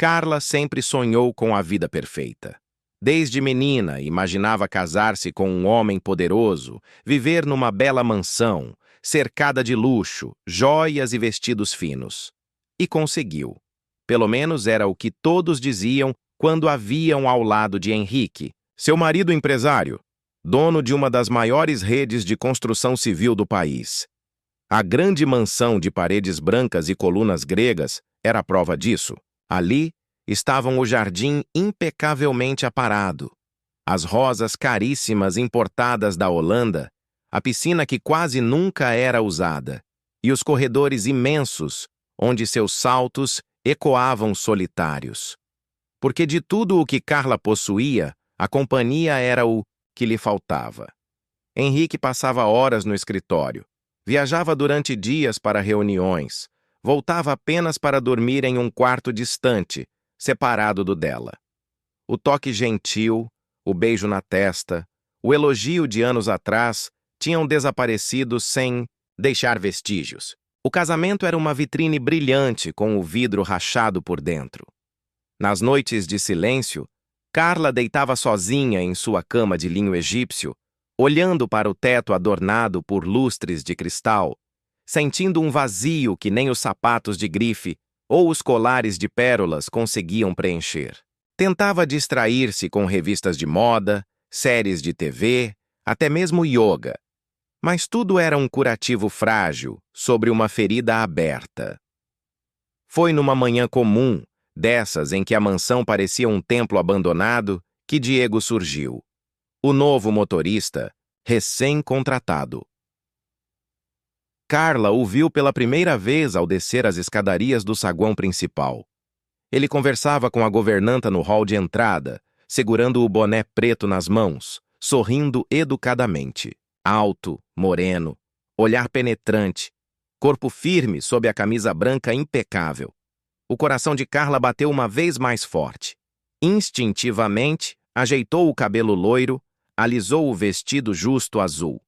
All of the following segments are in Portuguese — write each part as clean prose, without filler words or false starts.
Carla sempre sonhou com a vida perfeita. Desde menina, imaginava casar-se com um homem poderoso, viver numa bela mansão, cercada de luxo, joias e vestidos finos. E conseguiu. Pelo menos era o que todos diziam quando a viam ao lado de Henrique, seu marido empresário, dono de uma das maiores redes de construção civil do país. A grande mansão de paredes brancas e colunas gregas era a prova disso. Ali estavam o jardim impecavelmente aparado, as rosas caríssimas importadas da Holanda, a piscina que quase nunca era usada, e os corredores imensos, onde seus saltos ecoavam solitários. Porque de tudo o que Carla possuía, a companhia era o que lhe faltava. Henrique passava horas no escritório, viajava durante dias para reuniões, voltava apenas para dormir em um quarto distante, separado do dela. O toque gentil, o beijo na testa, o elogio de anos atrás tinham desaparecido sem deixar vestígios. O casamento era uma vitrine brilhante com o vidro rachado por dentro. Nas noites de silêncio, Carla deitava sozinha em sua cama de linho egípcio, olhando para o teto adornado por lustres de cristal, sentindo um vazio que nem os sapatos de grife ou os colares de pérolas conseguiam preencher. Tentava distrair-se com revistas de moda, séries de TV, até mesmo yoga. Mas tudo era um curativo frágil sobre uma ferida aberta. Foi numa manhã comum, dessas em que a mansão parecia um templo abandonado, que Diego surgiu. O novo motorista, recém-contratado. Carla o viu pela primeira vez ao descer as escadarias do saguão principal. Ele conversava com a governanta no hall de entrada, segurando o boné preto nas mãos, sorrindo educadamente. Alto, moreno, olhar penetrante, corpo firme sob a camisa branca impecável. O coração de Carla bateu uma vez mais forte. Instintivamente, ajeitou o cabelo loiro, alisou o vestido justo azul.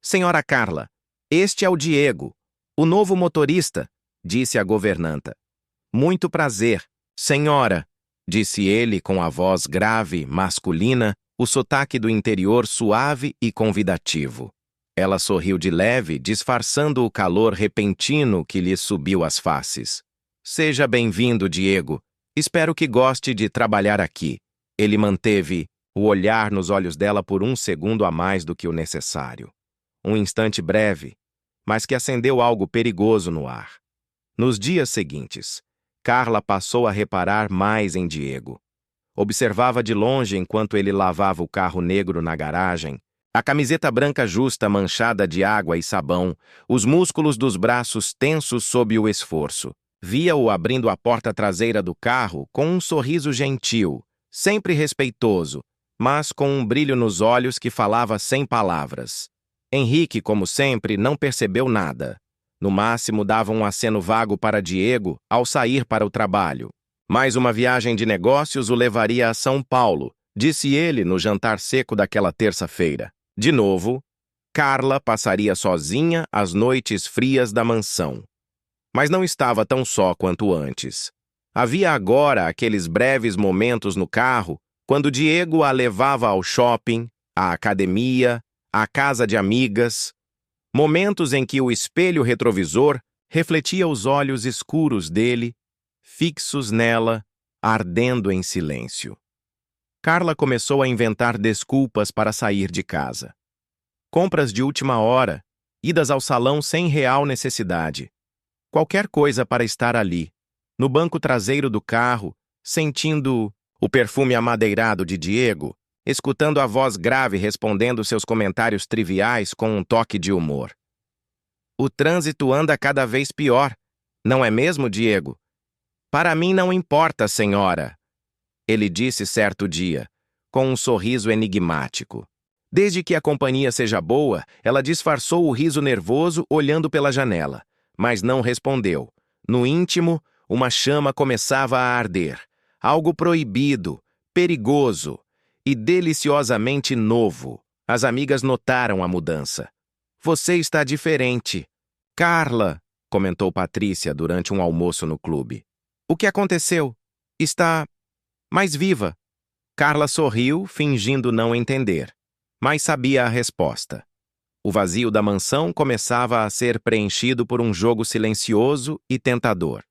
Senhora Carla, este é o Diego, o novo motorista, disse a governanta. Muito prazer, senhora, disse ele com a voz grave, masculina, o sotaque do interior suave e convidativo. Ela sorriu de leve, disfarçando o calor repentino que lhe subiu às faces. Seja bem-vindo, Diego. Espero que goste de trabalhar aqui. Ele manteve o olhar nos olhos dela por um segundo a mais do que o necessário. Um instante breve, mas que acendeu algo perigoso no ar. Nos dias seguintes, Carla passou a reparar mais em Diego. Observava de longe enquanto ele lavava o carro negro na garagem, a camiseta branca justa manchada de água e sabão, os músculos dos braços tensos sob o esforço. Via-o abrindo a porta traseira do carro com um sorriso gentil, sempre respeitoso, mas com um brilho nos olhos que falava sem palavras. Henrique, como sempre, não percebeu nada. No máximo, dava um aceno vago para Diego ao sair para o trabalho. Mais uma viagem de negócios o levaria a São Paulo, disse ele no jantar seco daquela terça-feira. De novo, Carla passaria sozinha as noites frias da mansão. Mas não estava tão só quanto antes. Havia agora aqueles breves momentos no carro, quando Diego a levava ao shopping, à academia, à casa de amigas. Momentos em que o espelho retrovisor refletia os olhos escuros dele, fixos nela, ardendo em silêncio. Carla começou a inventar desculpas para sair de casa. Compras de última hora, idas ao salão sem real necessidade. Qualquer coisa para estar ali, no banco traseiro do carro, sentindo o perfume amadeirado de Diego, escutando a voz grave respondendo seus comentários triviais com um toque de humor. O trânsito anda cada vez pior, não é mesmo, Diego? Para mim não importa, senhora, ele disse certo dia, com um sorriso enigmático. Desde que a companhia seja boa, ela disfarçou o riso nervoso olhando pela janela, mas não respondeu. No íntimo, uma chama começava a arder, algo proibido, perigoso e deliciosamente novo. As amigas notaram a mudança. Você está diferente. Carla, comentou Patrícia durante um almoço no clube. O que aconteceu? Está mais viva. Carla sorriu, fingindo não entender, mas sabia a resposta. O vazio da mansão começava a ser preenchido por um jogo silencioso e tentador.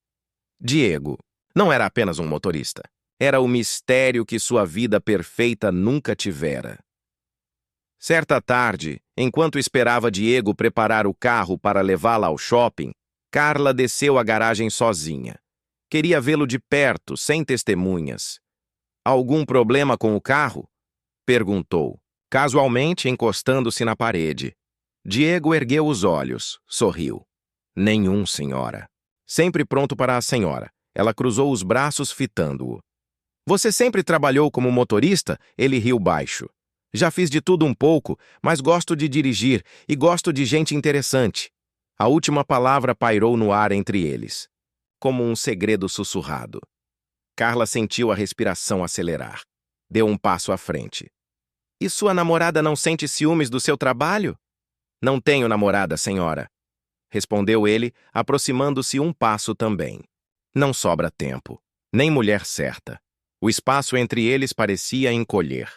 Diego não era apenas um motorista. Era o mistério que sua vida perfeita nunca tivera. Certa tarde, enquanto esperava Diego preparar o carro para levá-la ao shopping, Carla desceu à garagem sozinha. Queria vê-lo de perto, sem testemunhas. Algum problema com o carro? Perguntou, casualmente encostando-se na parede. Diego ergueu os olhos, sorriu. Nenhum, senhora. Sempre pronto para a senhora. Ela cruzou os braços, fitando-o. Você sempre trabalhou como motorista? Ele riu baixo. Já fiz de tudo um pouco, mas gosto de dirigir e gosto de gente interessante. A última palavra pairou no ar entre eles, como um segredo sussurrado. Carla sentiu a respiração acelerar. Deu um passo à frente. E sua namorada não sente ciúmes do seu trabalho? Não tenho namorada, senhora. Respondeu ele, aproximando-se um passo também. Não sobra tempo, nem mulher certa. O espaço entre eles parecia encolher.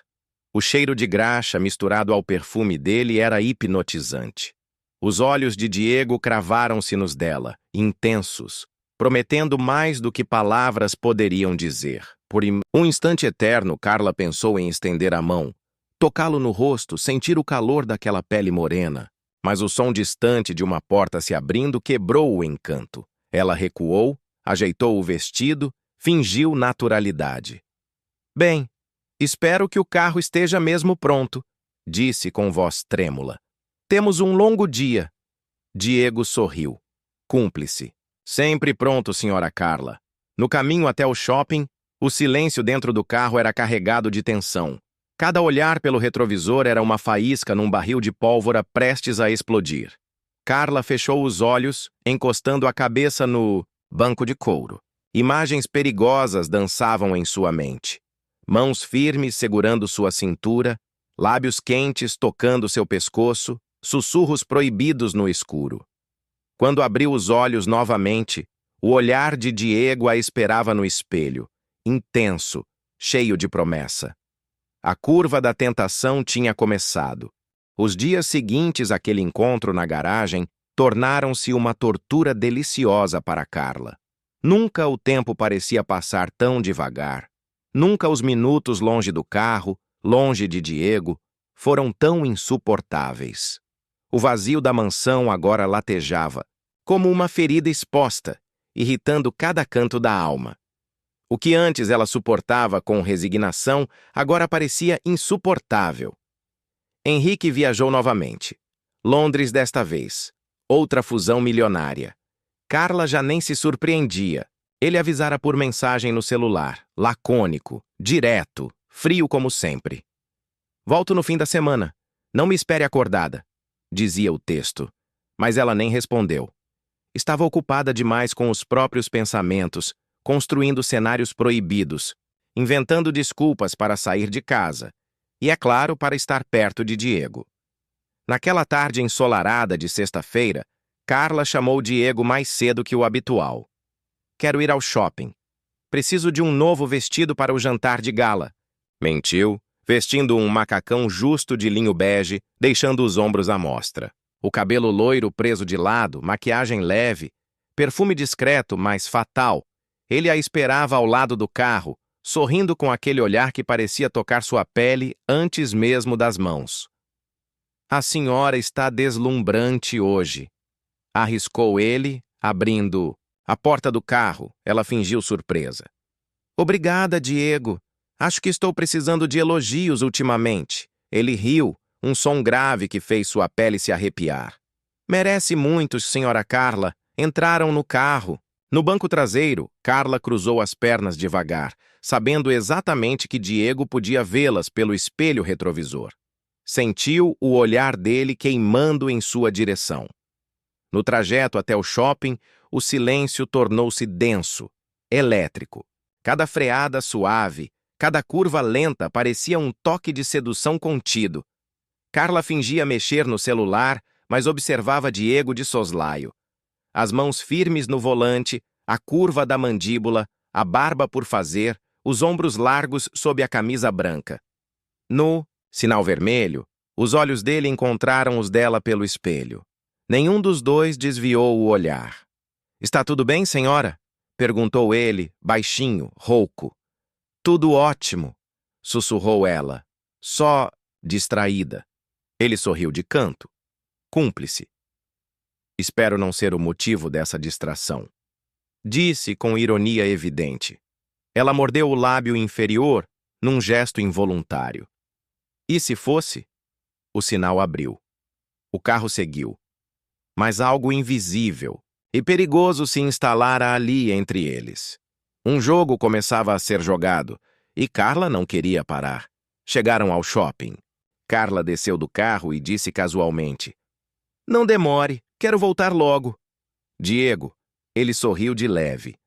O cheiro de graxa misturado ao perfume dele era hipnotizante. Os olhos de Diego cravaram-se nos dela, intensos, prometendo mais do que palavras poderiam dizer. Por um instante eterno, Carla pensou em estender a mão, tocá-lo no rosto, sentir o calor daquela pele morena. Mas o som distante de uma porta se abrindo quebrou o encanto. Ela recuou, ajeitou o vestido, fingiu naturalidade. Bem, espero que o carro esteja mesmo pronto, disse com voz trêmula. Temos um longo dia. Diego sorriu. Cúmplice. Sempre pronto, senhora Carla. No caminho até o shopping, o silêncio dentro do carro era carregado de tensão. Cada olhar pelo retrovisor era uma faísca num barril de pólvora prestes a explodir. Carla fechou os olhos, encostando a cabeça no banco de couro. Imagens perigosas dançavam em sua mente. Mãos firmes segurando sua cintura, lábios quentes tocando seu pescoço, sussurros proibidos no escuro. Quando abriu os olhos novamente, o olhar de Diego a esperava no espelho, intenso, cheio de promessa. A curva da tentação tinha começado. Os dias seguintes àquele encontro na garagem tornaram-se uma tortura deliciosa para Carla. Nunca o tempo parecia passar tão devagar. Nunca os minutos longe do carro, longe de Diego, foram tão insuportáveis. O vazio da mansão agora latejava, como uma ferida exposta, irritando cada canto da alma. O que antes ela suportava com resignação, agora parecia insuportável. Henrique viajou novamente. Londres desta vez. Outra fusão milionária. Carla já nem se surpreendia. Ele avisara por mensagem no celular, lacônico, direto, frio como sempre. Volto no fim da semana. Não me espere acordada, dizia o texto. Mas ela nem respondeu. Estava ocupada demais com os próprios pensamentos, construindo cenários proibidos, inventando desculpas para sair de casa, e, é claro, para estar perto de Diego. Naquela tarde ensolarada de sexta-feira, Carla chamou Diego mais cedo que o habitual. Quero ir ao shopping. Preciso de um novo vestido para o jantar de gala. Mentiu, vestindo um macacão justo de linho bege, deixando os ombros à mostra. O cabelo loiro preso de lado, maquiagem leve, perfume discreto, mas fatal. Ele a esperava ao lado do carro, sorrindo com aquele olhar que parecia tocar sua pele antes mesmo das mãos. A senhora está deslumbrante hoje. Arriscou ele, abrindo a porta do carro. Ela fingiu surpresa. Obrigada, Diego. Acho que estou precisando de elogios ultimamente. Ele riu, um som grave que fez sua pele se arrepiar. Merece muito, senhora Carla. Entraram no carro. No banco traseiro, Carla cruzou as pernas devagar, sabendo exatamente que Diego podia vê-las pelo espelho retrovisor. Sentiu o olhar dele queimando em sua direção. No trajeto até o shopping, o silêncio tornou-se denso, elétrico. Cada freada suave, cada curva lenta parecia um toque de sedução contido. Carla fingia mexer no celular, mas observava Diego de soslaio. As mãos firmes no volante, a curva da mandíbula, a barba por fazer, os ombros largos sob a camisa branca. No sinal vermelho, os olhos dele encontraram os dela pelo espelho. Nenhum dos dois desviou o olhar. "Está tudo bem, senhora?" perguntou ele, baixinho, rouco. "Tudo ótimo", sussurrou ela, só distraída. Ele sorriu de canto. "Cúmplice." "Espero não ser o motivo dessa distração", disse com ironia evidente. Ela mordeu o lábio inferior num gesto involuntário. E se fosse? O sinal abriu. O carro seguiu. Mas algo invisível e perigoso se instalara ali entre eles. Um jogo começava a ser jogado e Carla não queria parar. Chegaram ao shopping. Carla desceu do carro e disse casualmente: "Não demore, quero voltar logo." "Diego." Ele sorriu de leve.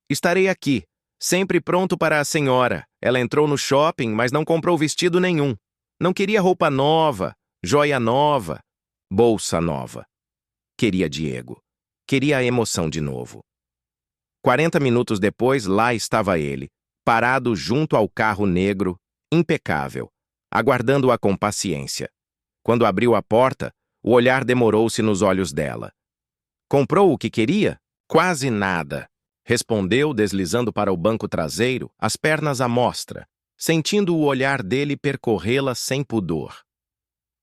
"Estarei aqui, sempre pronto para a senhora." Ela entrou no shopping, mas não comprou vestido nenhum. Não queria roupa nova, joia nova, bolsa nova. Queria Diego. Queria a emoção de novo. 40 minutos depois, lá estava ele, parado junto ao carro negro, impecável, aguardando-a com paciência. Quando abriu a porta, o olhar demorou-se nos olhos dela. "Comprou o que queria?" "Quase nada", respondeu, deslizando para o banco traseiro, as pernas à mostra, sentindo o olhar dele percorrê-la sem pudor.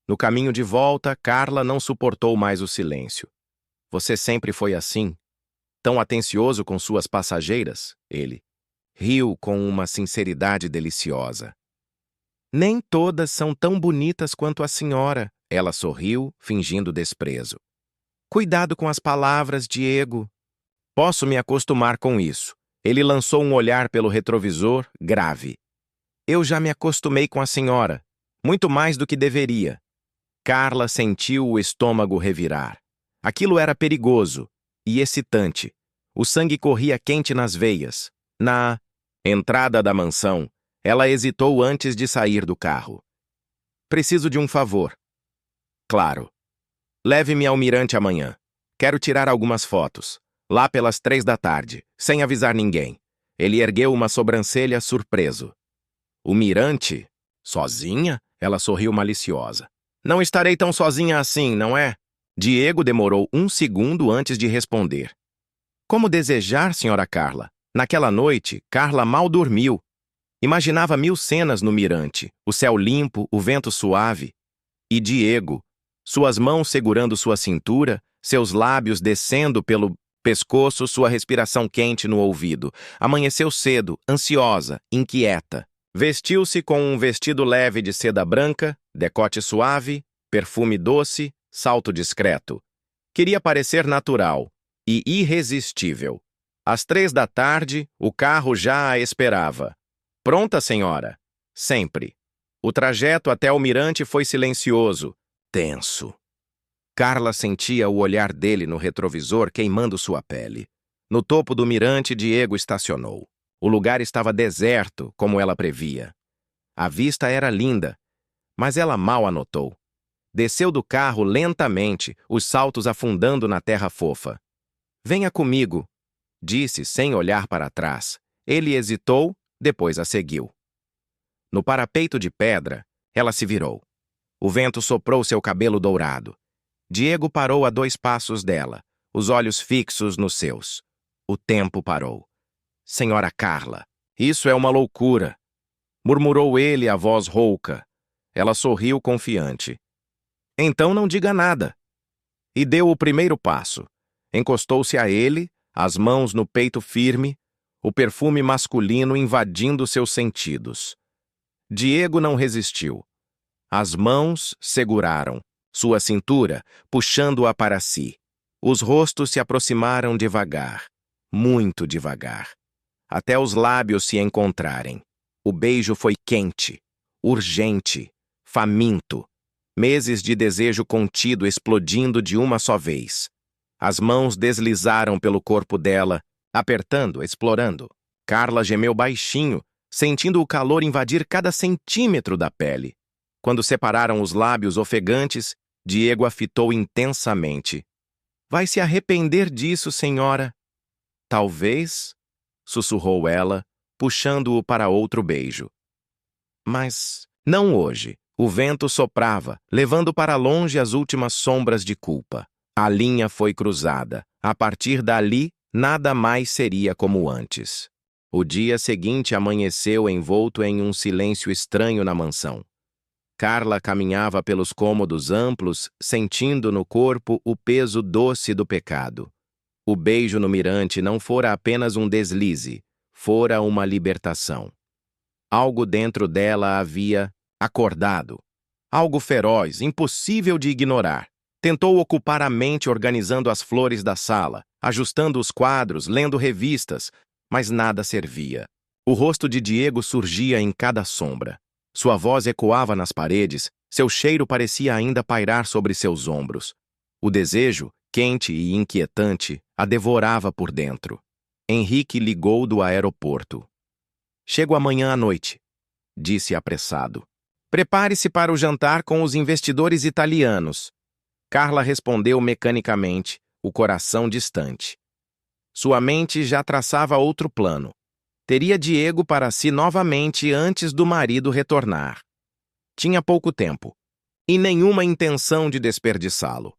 No caminho de volta, Carla não suportou mais o silêncio. "Você sempre foi assim? Tão atencioso com suas passageiras?" Ele riu com uma sinceridade deliciosa. "Nem todas são tão bonitas quanto a senhora." Ela sorriu, fingindo desprezo. "Cuidado com as palavras, Diego." "Posso me acostumar com isso." Ele lançou um olhar pelo retrovisor, grave. "Eu já me acostumei com a senhora, muito mais do que deveria." Carla sentiu o estômago revirar. Aquilo era perigoso e excitante. O sangue corria quente nas veias. Na entrada da mansão, ela hesitou antes de sair do carro. "Preciso de um favor." "Claro." "Leve-me ao Mirante amanhã. Quero tirar algumas fotos. Lá pelas 3 da tarde, sem avisar ninguém." Ele ergueu uma sobrancelha surpreso. "O Mirante? Sozinha?" Ela sorriu maliciosa. "Não estarei tão sozinha assim, não é?" Diego demorou um segundo antes de responder. "Como desejar, senhora Carla." Naquela noite, Carla mal dormiu. Imaginava 1000 cenas no mirante, o céu limpo, o vento suave. E Diego, suas mãos segurando sua cintura, seus lábios descendo pelo pescoço, sua respiração quente no ouvido. Amanheceu cedo, ansiosa, inquieta. Vestiu-se com um vestido leve de seda branca, decote suave, perfume doce, salto discreto. Queria parecer natural e irresistível. Às 3 da tarde, o carro já a esperava. "Pronta, senhora?" "Sempre." O trajeto até o mirante foi silencioso, tenso. Carla sentia o olhar dele no retrovisor queimando sua pele. No topo do mirante, Diego estacionou. O lugar estava deserto, como ela previa. A vista era linda, mas ela mal a notou. Desceu do carro lentamente, os saltos afundando na terra fofa. "Venha comigo", disse sem olhar para trás. Ele hesitou, depois a seguiu. No parapeito de pedra, ela se virou. O vento soprou seu cabelo dourado. Diego parou a 2 passos dela, os olhos fixos nos seus. O tempo parou. "Senhora Carla, isso é uma loucura", murmurou ele, a voz rouca. Ela sorriu confiante. "Então não diga nada." E deu o primeiro passo. Encostou-se a ele, as mãos no peito firme, o perfume masculino invadindo seus sentidos. Diego não resistiu. As mãos seguraram sua cintura, puxando-a para si. Os rostos se aproximaram devagar, muito devagar, até os lábios se encontrarem. O beijo foi quente, urgente, faminto. Meses de desejo contido explodindo de uma só vez. As mãos deslizaram pelo corpo dela, apertando, explorando. Carla gemeu baixinho, sentindo o calor invadir cada centímetro da pele. Quando separaram os lábios ofegantes, Diego a fitou intensamente. "Vai se arrepender disso, senhora." "Talvez." sussurrou ela, puxando-o para outro beijo. Mas não hoje. O vento soprava, levando para longe as últimas sombras de culpa. A linha foi cruzada. A partir dali, nada mais seria como antes. O dia seguinte amanheceu envolto em um silêncio estranho na mansão. Carla caminhava pelos cômodos amplos, sentindo no corpo o peso doce do pecado. O beijo no mirante não fora apenas um deslize, fora uma libertação. Algo dentro dela havia acordado. Algo feroz, impossível de ignorar. Tentou ocupar a mente organizando as flores da sala, ajustando os quadros, lendo revistas, mas nada servia. O rosto de Diego surgia em cada sombra. Sua voz ecoava nas paredes, seu cheiro parecia ainda pairar sobre seus ombros. O desejo, quente e inquietante, a devorava por dentro. Henrique ligou do aeroporto. "Chego amanhã à noite", disse apressado. "Prepare-se para o jantar com os investidores italianos." Carla respondeu mecanicamente, o coração distante. Sua mente já traçava outro plano. Teria Diego para si novamente antes do marido retornar. Tinha pouco tempo, e nenhuma intenção de desperdiçá-lo.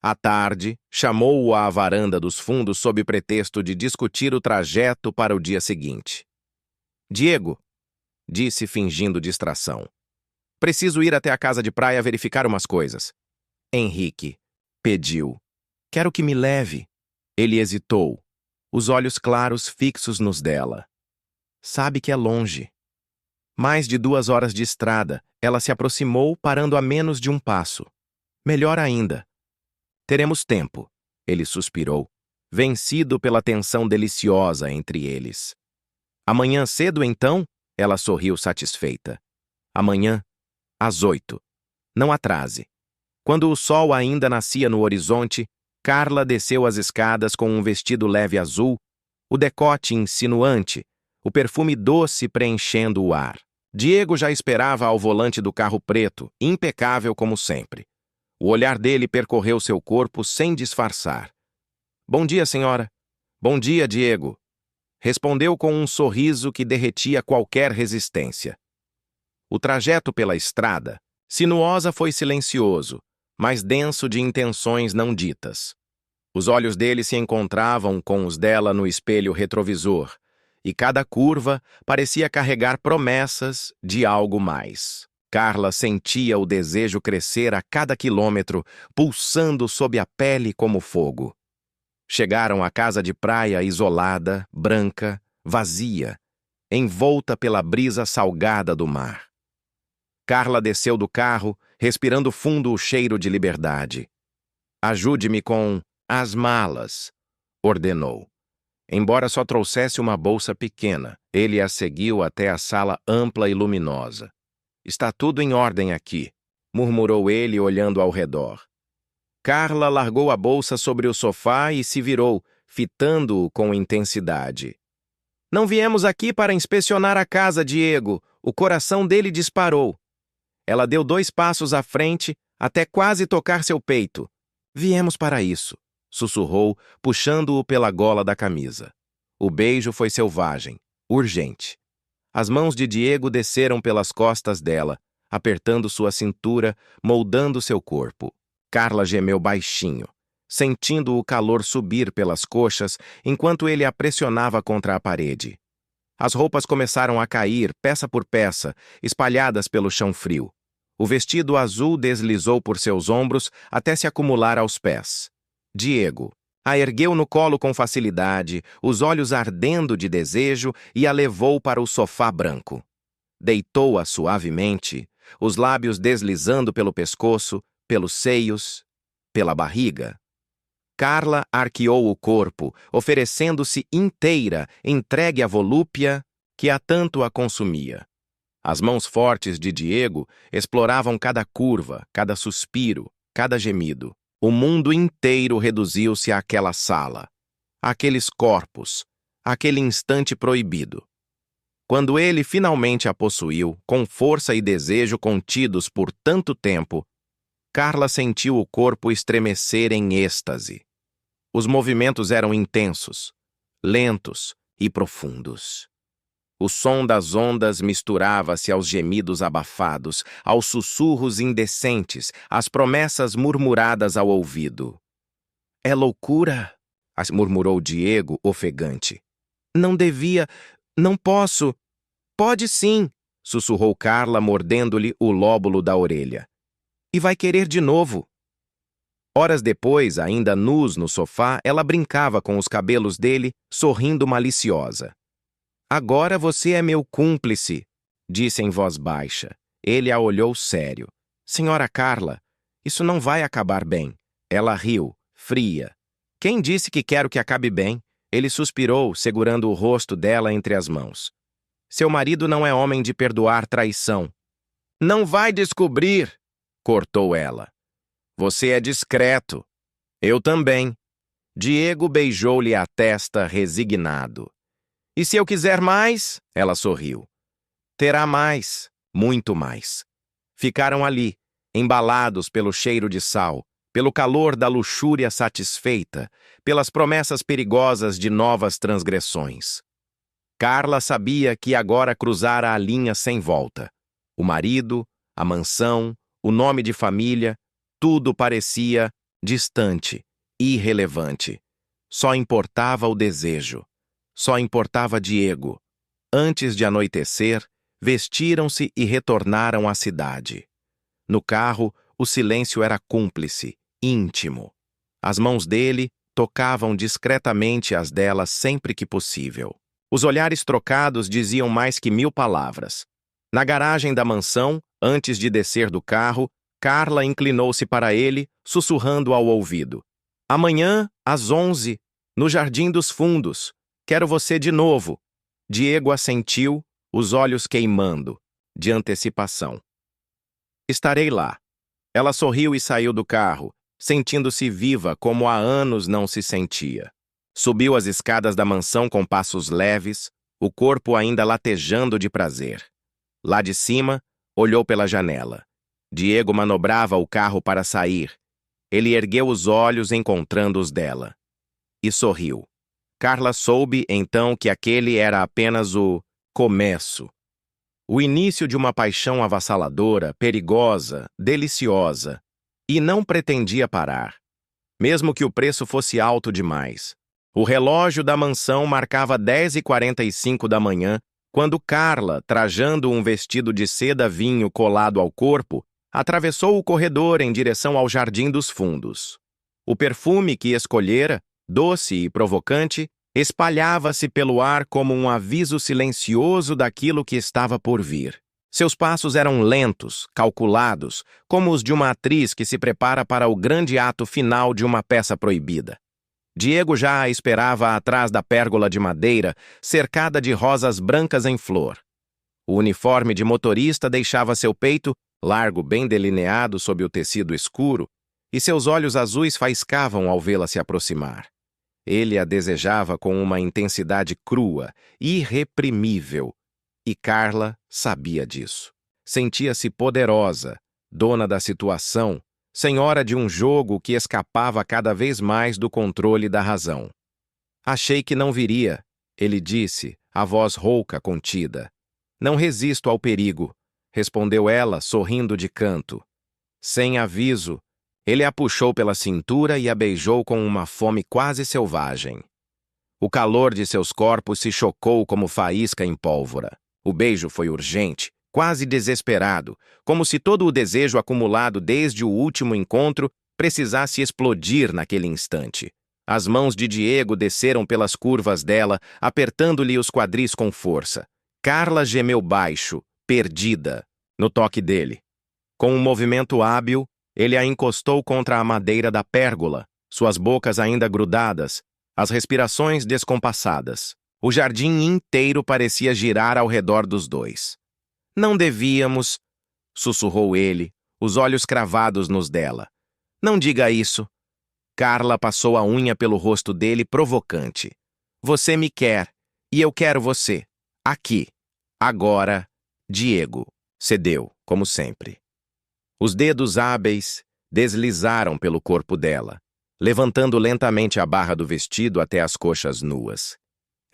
À tarde, chamou-o à varanda dos fundos sob pretexto de discutir o trajeto para o dia seguinte. "Diego", disse fingindo distração. "Preciso ir até a casa de praia verificar umas coisas." Henrique pediu. "Quero que me leve." Ele hesitou, os olhos claros fixos nos dela. "Sabe que é longe." Mais de 2 horas de estrada, ela se aproximou, parando a menos de um passo. "Melhor ainda." "Teremos tempo", ele suspirou, vencido pela tensão deliciosa entre eles. "Amanhã cedo, então?" Ela sorriu satisfeita. "Amanhã, às 8. Não atrase." Quando o sol ainda nascia no horizonte, Carla desceu as escadas com um vestido leve azul, o decote insinuante, o perfume doce preenchendo o ar. Diego já esperava ao volante do carro preto, impecável como sempre. O olhar dele percorreu seu corpo sem disfarçar. "Bom dia, senhora." "Bom dia, Diego." Respondeu com um sorriso que derretia qualquer resistência. O trajeto pela estrada, sinuosa, foi silencioso, mas denso de intenções não ditas. Os olhos dele se encontravam com os dela no espelho retrovisor, e cada curva parecia carregar promessas de algo mais. Carla sentia o desejo crescer a cada quilômetro, pulsando sob a pele como fogo. Chegaram à casa de praia isolada, branca, vazia, envolta pela brisa salgada do mar. Carla desceu do carro, respirando fundo o cheiro de liberdade. "Ajude-me com as malas", ordenou. Embora só trouxesse uma bolsa pequena, ele a seguiu até a sala ampla e luminosa. "Está tudo em ordem aqui", murmurou ele olhando ao redor. Carla largou a bolsa sobre o sofá e se virou, fitando-o com intensidade. "Não viemos aqui para inspecionar a casa, Diego." O coração dele disparou. Ela deu 2 passos à frente, até quase tocar seu peito. "Viemos para isso", sussurrou, puxando-o pela gola da camisa. O beijo foi selvagem, urgente. As mãos de Diego desceram pelas costas dela, apertando sua cintura, moldando seu corpo. Carla gemeu baixinho, sentindo o calor subir pelas coxas enquanto ele a pressionava contra a parede. As roupas começaram a cair, peça por peça, espalhadas pelo chão frio. O vestido azul deslizou por seus ombros até se acumular aos pés. Diego a ergueu no colo com facilidade, os olhos ardendo de desejo, e a levou para o sofá branco. Deitou-a suavemente, os lábios deslizando pelo pescoço, pelos seios, pela barriga. Carla arqueou o corpo, oferecendo-se inteira, entregue à volúpia que há tanto a consumia. As mãos fortes de Diego exploravam cada curva, cada suspiro, cada gemido. O mundo inteiro reduziu-se àquela sala, àqueles corpos, àquele instante proibido. Quando ele finalmente a possuiu, com força e desejo contidos por tanto tempo, Carla sentiu o corpo estremecer em êxtase. Os movimentos eram intensos, lentos, e profundos. O som das ondas misturava-se aos gemidos abafados, aos sussurros indecentes, às promessas murmuradas ao ouvido. "É loucura", murmurou Diego, ofegante. "Não devia, não posso." "Pode sim", sussurrou Carla, mordendo-lhe o lóbulo da orelha. "E vai querer de novo." Horas depois, ainda nus no sofá, ela brincava com os cabelos dele, sorrindo maliciosa. "Agora você é meu cúmplice", disse em voz baixa. Ele a olhou sério. "Senhora Carla, isso não vai acabar bem." Ela riu, fria. "Quem disse que quero que acabe bem?" Ele suspirou, segurando o rosto dela entre as mãos. "Seu marido não é homem de perdoar traição." "Não vai descobrir", cortou ela. "Você é discreto." "Eu também." Diego beijou-lhe a testa, resignado. "E se eu quiser mais?" Ela sorriu. "Terá mais, muito mais." Ficaram ali, embalados pelo cheiro de sal, pelo calor da luxúria satisfeita, pelas promessas perigosas de novas transgressões. Carla sabia que agora cruzara a linha sem volta. O marido, a mansão, o nome de família, tudo parecia distante, irrelevante. Só importava o desejo. Só importava Diego. Antes de anoitecer, vestiram-se e retornaram à cidade. No carro, o silêncio era cúmplice, íntimo. As mãos dele tocavam discretamente as dela sempre que possível. Os olhares trocados diziam mais que 1000 palavras. Na garagem da mansão, antes de descer do carro, Carla inclinou-se para ele, sussurrando ao ouvido. "Amanhã, às 11, no Jardim dos Fundos. Quero você de novo." Diego assentiu, os olhos queimando, de antecipação. "Estarei lá." Ela sorriu e saiu do carro, sentindo-se viva como há anos não se sentia. Subiu as escadas da mansão com passos leves, o corpo ainda latejando de prazer. Lá de cima, olhou pela janela. Diego manobrava o carro para sair. Ele ergueu os olhos encontrando os dela. E sorriu. Carla soube, então, que aquele era apenas o começo. O início de uma paixão avassaladora, perigosa, deliciosa. E não pretendia parar. Mesmo que o preço fosse alto demais. O relógio da mansão marcava 10h45 da manhã, quando Carla, trajando um vestido de seda vinho colado ao corpo, atravessou o corredor em direção ao Jardim dos Fundos. O perfume que escolhera, doce e provocante, espalhava-se pelo ar como um aviso silencioso daquilo que estava por vir. Seus passos eram lentos, calculados, como os de uma atriz que se prepara para o grande ato final de uma peça proibida. Diego já a esperava atrás da pérgola de madeira, cercada de rosas brancas em flor. O uniforme de motorista deixava seu peito, largo bem delineado sob o tecido escuro, e seus olhos azuis faiscavam ao vê-la se aproximar. Ele a desejava com uma intensidade crua, irreprimível, e Carla sabia disso. Sentia-se poderosa, dona da situação, senhora de um jogo que escapava cada vez mais do controle da razão. "Achei que não viria", ele disse, a voz rouca, contida. "Não resisto ao perigo", respondeu ela, sorrindo de canto. Sem aviso, ele a puxou pela cintura e a beijou com uma fome quase selvagem. O calor de seus corpos se chocou como faísca em pólvora. O beijo foi urgente, quase desesperado, como se todo o desejo acumulado desde o último encontro precisasse explodir naquele instante. As mãos de Diego desceram pelas curvas dela, apertando-lhe os quadris com força. Carla gemeu baixo, perdida, no toque dele. Com um movimento hábil, ele a encostou contra a madeira da pérgola, suas bocas ainda grudadas, as respirações descompassadas. O jardim inteiro parecia girar ao redor dos dois. "Não devíamos", sussurrou ele, os olhos cravados nos dela. "Não diga isso." Carla passou a unha pelo rosto dele provocante. "Você me quer, e eu quero você. Aqui. Agora." Diego cedeu, como sempre. Os dedos hábeis deslizaram pelo corpo dela, levantando lentamente a barra do vestido até as coxas nuas.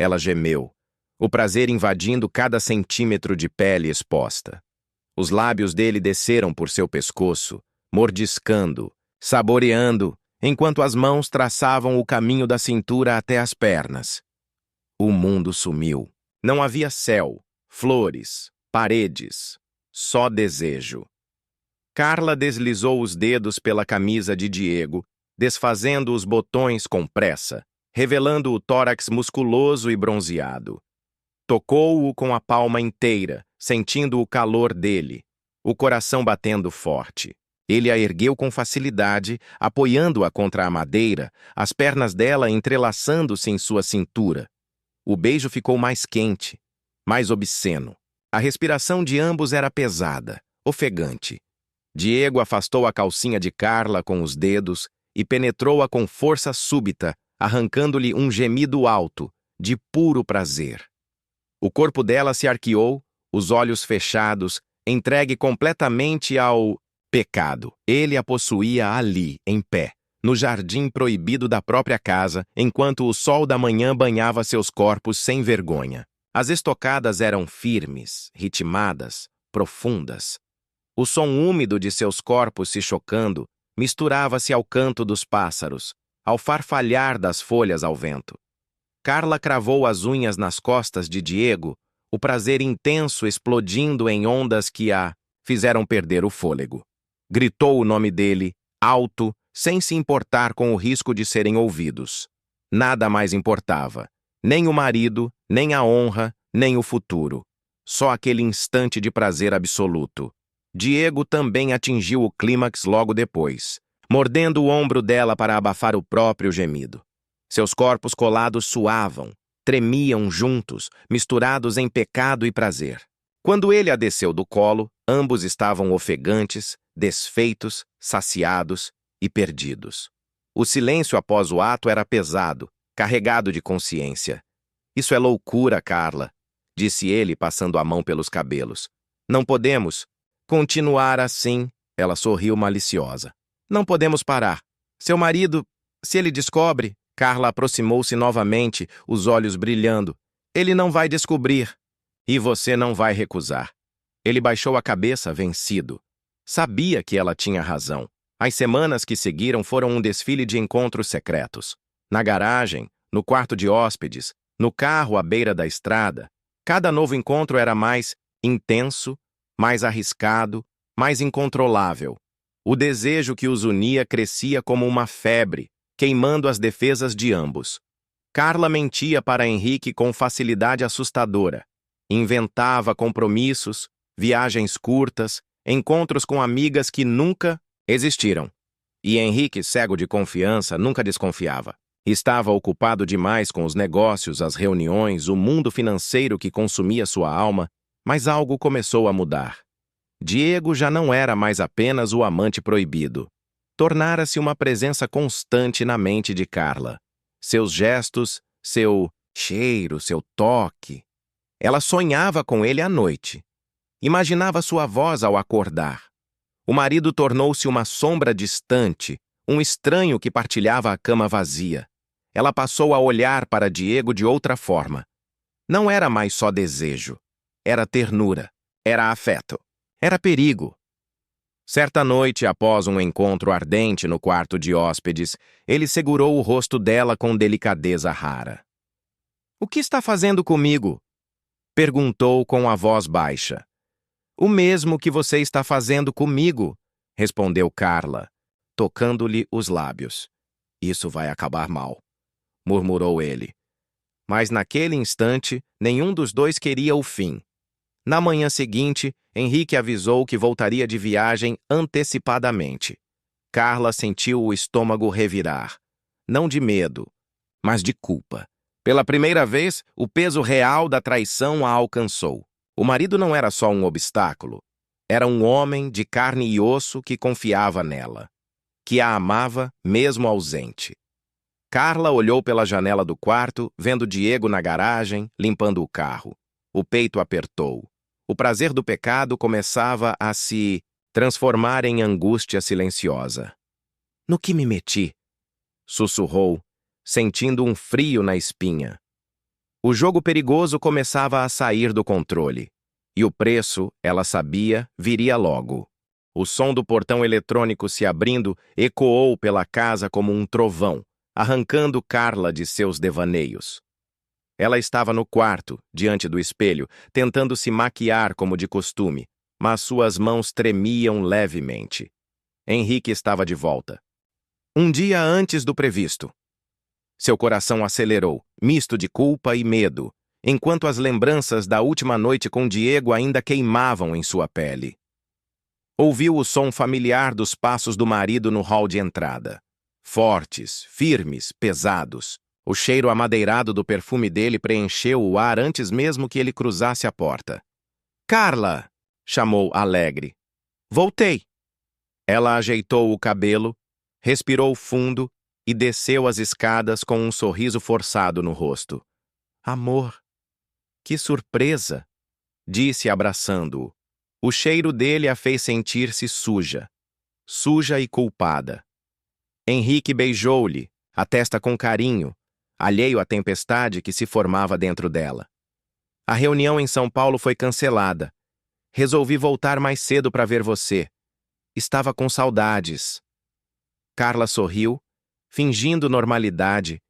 Ela gemeu, o prazer invadindo cada centímetro de pele exposta. Os lábios dele desceram por seu pescoço, mordiscando, saboreando, enquanto as mãos traçavam o caminho da cintura até as pernas. O mundo sumiu. Não havia céu, flores, paredes, só desejo. Carla deslizou os dedos pela camisa de Diego, desfazendo os botões com pressa, revelando o tórax musculoso e bronzeado. Tocou-o com a palma inteira, sentindo o calor dele, o coração batendo forte. Ele a ergueu com facilidade, apoiando-a contra a madeira, as pernas dela entrelaçando-se em sua cintura. O beijo ficou mais quente, mais obsceno. A respiração de ambos era pesada, ofegante. Diego afastou a calcinha de Carla com os dedos e penetrou-a com força súbita, arrancando-lhe um gemido alto, de puro prazer. O corpo dela se arqueou, os olhos fechados, entregue completamente ao pecado. Ele a possuía ali, em pé, no jardim proibido da própria casa, enquanto o sol da manhã banhava seus corpos sem vergonha. As estocadas eram firmes, ritmadas, profundas. O som úmido de seus corpos se chocando misturava-se ao canto dos pássaros, ao farfalhar das folhas ao vento. Carla cravou as unhas nas costas de Diego, o prazer intenso explodindo em ondas que a fizeram perder o fôlego. Gritou o nome dele, alto, sem se importar com o risco de serem ouvidos. Nada mais importava. Nem o marido, nem a honra, nem o futuro. Só aquele instante de prazer absoluto. Diego também atingiu o clímax logo depois, mordendo o ombro dela para abafar o próprio gemido. Seus corpos colados suavam, tremiam juntos, misturados em pecado e prazer. Quando ele a desceu do colo, ambos estavam ofegantes, desfeitos, saciados e perdidos. O silêncio após o ato era pesado, carregado de consciência. Isso é loucura, Carla, disse ele, passando a mão pelos cabelos. Não podemos continuar assim, ela sorriu maliciosa. Não podemos parar. Seu marido, se ele descobre... Carla aproximou-se novamente, os olhos brilhando. Ele não vai descobrir. E você não vai recusar. Ele baixou a cabeça, vencido. Sabia que ela tinha razão. As semanas que seguiram foram um desfile de encontros secretos. Na garagem, no quarto de hóspedes, no carro à beira da estrada. Cada novo encontro era mais intenso, mais arriscado, mais incontrolável. O desejo que os unia crescia como uma febre, queimando as defesas de ambos. Carla mentia para Henrique com facilidade assustadora. Inventava compromissos, viagens curtas, encontros com amigas que nunca existiram. E Henrique, cego de confiança, nunca desconfiava. Estava ocupado demais com os negócios, as reuniões, o mundo financeiro que consumia sua alma, mas algo começou a mudar. Diego já não era mais apenas o amante proibido. Tornara-se uma presença constante na mente de Carla. Seus gestos, seu cheiro, seu toque. Ela sonhava com ele à noite. Imaginava sua voz ao acordar. O marido tornou-se uma sombra distante, um estranho que partilhava a cama vazia. Ela passou a olhar para Diego de outra forma. Não era mais só desejo. Era ternura. Era afeto. Era perigo. Certa noite, após um encontro ardente no quarto de hóspedes, ele segurou o rosto dela com delicadeza rara. "O que está fazendo comigo?" perguntou com a voz baixa. "O mesmo que você está fazendo comigo", respondeu Carla, tocando-lhe os lábios. "Isso vai acabar mal", murmurou ele. Mas naquele instante, nenhum dos dois queria o fim. Na manhã seguinte, Henrique avisou que voltaria de viagem antecipadamente. Carla sentiu o estômago revirar. Não de medo, mas de culpa. Pela primeira vez, o peso real da traição a alcançou. O marido não era só um obstáculo. Era um homem de carne e osso que confiava nela, que a amava mesmo ausente. Carla olhou pela janela do quarto, vendo Diego na garagem, limpando o carro. O peito apertou. O prazer do pecado começava a se transformar em angústia silenciosa. "No que me meti?" sussurrou, sentindo um frio na espinha. O jogo perigoso começava a sair do controle. E o preço, ela sabia, viria logo. O som do portão eletrônico se abrindo ecoou pela casa como um trovão, arrancando Carla de seus devaneios. Ela estava no quarto, diante do espelho, tentando se maquiar como de costume, mas suas mãos tremiam levemente. Henrique estava de volta. Um dia antes do previsto. Seu coração acelerou, misto de culpa e medo, enquanto as lembranças da última noite com Diego ainda queimavam em sua pele. Ouviu o som familiar dos passos do marido no hall de entrada. Fortes, firmes, pesados. O cheiro amadeirado do perfume dele preencheu o ar antes mesmo que ele cruzasse a porta. «Carla!» chamou alegre. «Voltei!» Ela ajeitou o cabelo, respirou fundo e desceu as escadas com um sorriso forçado no rosto. «Amor! Que surpresa!» disse abraçando-o. O cheiro dele a fez sentir-se suja e culpada. Henrique beijou-lhe a testa com carinho, alheio à tempestade que se formava dentro dela. A reunião em São Paulo foi cancelada. Resolvi voltar mais cedo para ver você. Estava com saudades. Carla sorriu, fingindo normalidade,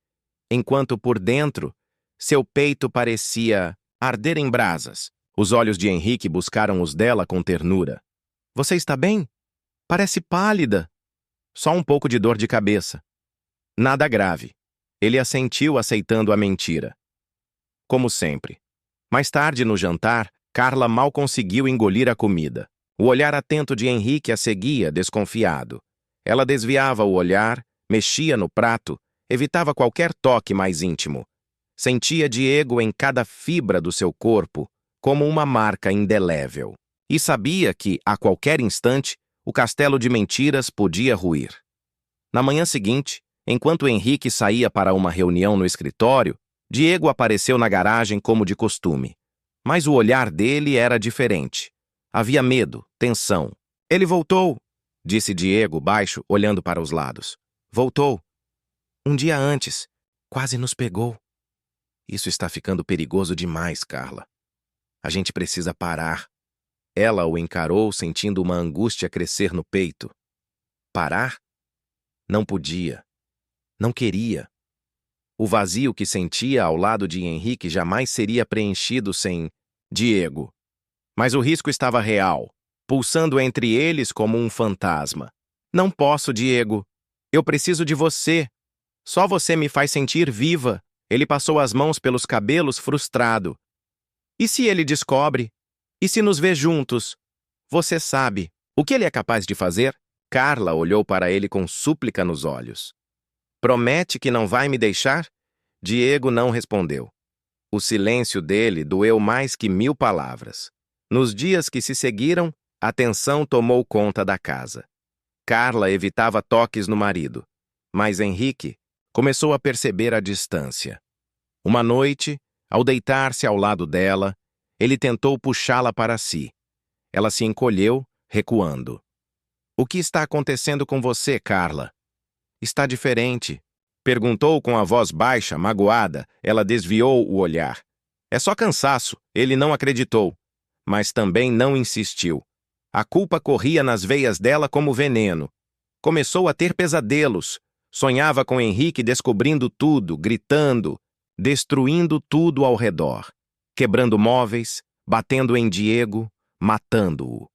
enquanto por dentro, seu peito parecia arder em brasas. Os olhos de Henrique buscaram os dela com ternura. Você está bem? Parece pálida. Só um pouco de dor de cabeça. Nada grave. Ele assentiu, aceitando a mentira. Como sempre. Mais tarde, no jantar, Carla mal conseguiu engolir a comida. O olhar atento de Henrique a seguia, desconfiado. Ela desviava o olhar, mexia no prato, evitava qualquer toque mais íntimo. Sentia Diego em cada fibra do seu corpo, como uma marca indelével. E sabia que, a qualquer instante, o castelo de mentiras podia ruir. Na manhã seguinte, enquanto Henrique saía para uma reunião no escritório, Diego apareceu na garagem como de costume. Mas o olhar dele era diferente. Havia medo, tensão. Ele voltou, disse Diego baixo, olhando para os lados. Voltou. Um dia antes. Quase nos pegou. Isso está ficando perigoso demais, Carla. A gente precisa parar. Ela o encarou, sentindo uma angústia crescer no peito. Parar? Não podia. Não queria. O vazio que sentia ao lado de Henrique jamais seria preenchido sem Diego. Mas o risco estava real, pulsando entre eles como um fantasma. Não posso, Diego. Eu preciso de você. Só você me faz sentir viva. Ele passou as mãos pelos cabelos, frustrado. E se ele descobre? E se nos vê juntos? Você sabe o que ele é capaz de fazer? Carla olhou para ele com súplica nos olhos. Promete que não vai me deixar? Diego não respondeu. O silêncio dele doeu mais que 1000 palavras. Nos dias que se seguiram, a tensão tomou conta da casa. Carla evitava toques no marido, mas Henrique começou a perceber a distância. Uma noite, ao deitar-se ao lado dela, ele tentou puxá-la para si. Ela se encolheu, recuando. O que está acontecendo com você, Carla? Está diferente. Perguntou com a voz baixa, magoada. Ela desviou o olhar. É só cansaço. Ele não acreditou. Mas também não insistiu. A culpa corria nas veias dela como veneno. Começou a ter pesadelos. Sonhava com Henrique descobrindo tudo, gritando, destruindo tudo ao redor, quebrando móveis, batendo em Diego, matando-o.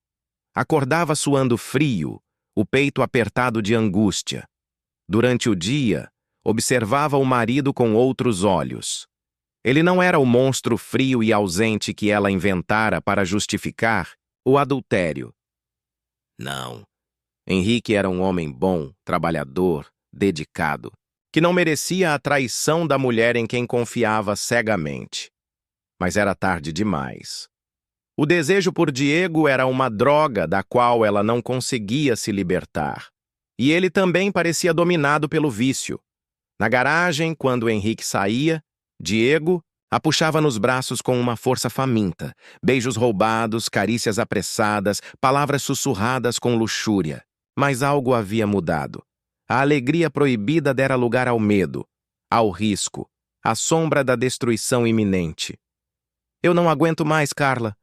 Acordava suando frio, o peito apertado de angústia. Durante o dia, observava o marido com outros olhos. Ele não era o monstro frio e ausente que ela inventara para justificar o adultério. Não. Henrique era um homem bom, trabalhador, dedicado, que não merecia a traição da mulher em quem confiava cegamente. Mas era tarde demais. O desejo por Diego era uma droga da qual ela não conseguia se libertar. E ele também parecia dominado pelo vício. Na garagem, quando Henrique saía, Diego a puxava nos braços com uma força faminta, beijos roubados, carícias apressadas, palavras sussurradas com luxúria. Mas algo havia mudado. A alegria proibida dera lugar ao medo, ao risco, a sombra da destruição iminente. Eu não aguento mais, Carla,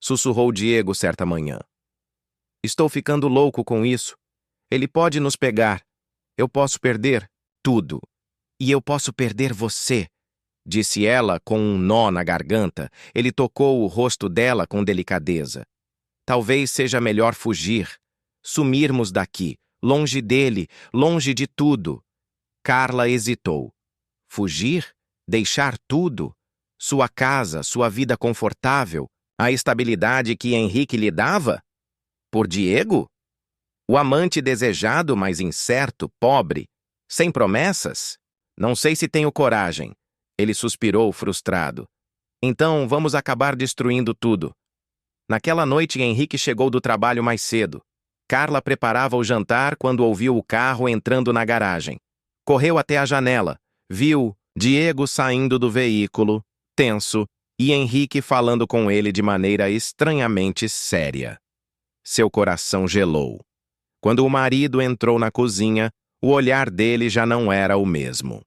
sussurrou Diego certa manhã. Estou ficando louco com isso. Ele pode nos pegar. Eu posso perder tudo. E eu posso perder você, disse ela com um nó na garganta. Ele tocou o rosto dela com delicadeza. Talvez seja melhor fugir, sumirmos daqui, longe dele, longe de tudo. Carla hesitou. Fugir? Deixar tudo? Sua casa, sua vida confortável, a estabilidade que Henrique lhe dava? Por Diego? O amante desejado, mas incerto, pobre, sem promessas? Não sei se tenho coragem. Ele suspirou, frustrado. Então, vamos acabar destruindo tudo. Naquela noite, Henrique chegou do trabalho mais cedo. Carla preparava o jantar quando ouviu o carro entrando na garagem. Correu até a janela. Viu Diego saindo do veículo, tenso, e Henrique falando com ele de maneira estranhamente séria. Seu coração gelou. Quando o marido entrou na cozinha, o olhar dele já não era o mesmo.